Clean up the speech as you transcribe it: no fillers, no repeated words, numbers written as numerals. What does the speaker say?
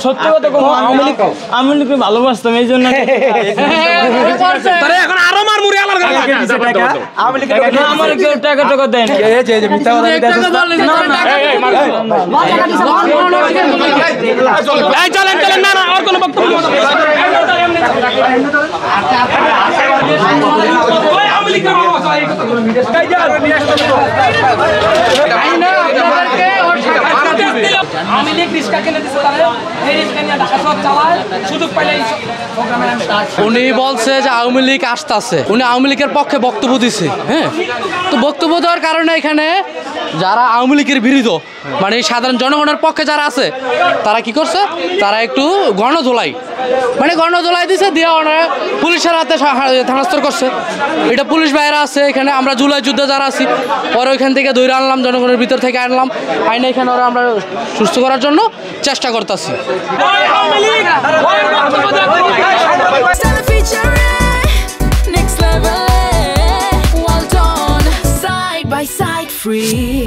সত্যি কথা কম আওয়ামী লীগকে ভালোবাসতাম এই জন্য এখন আরো মার মুড়ি আলার আমার কেউ টাকা টাকা দেন চলেন চলেন না না আর কোনো বক্তব্য উনি বলছে যে আওয়ামী লীগ আসতেছে উনি আওয়ামী লীগের পক্ষে বক্তব্য দিছে হ্যাঁ তো বক্তব্য দেওয়ার কারণে এখানে যারা আওয়ামী লীগের বিরোধী মানে সাধারণ জনগণের পক্ষে যারা আছে তারা কি করছে তারা একটু গণধোলাই মানে গণধোলাই দিছে দিয়ে ওনারা পুলিশের হাতে স্থানান্তর করছে এটা পুলিশ বাইরে আছে এখানে আমরা জুলাই যুদ্ধে যারা আছি ওরা ওইখান থেকে ধরে আনলাম জনগণের ভিতর থেকে আনলাম আইনে এখানে ওরা আমরা সুস্থ করার জন্য চেষ্টা করতেছি Next level, well done, side by side, free.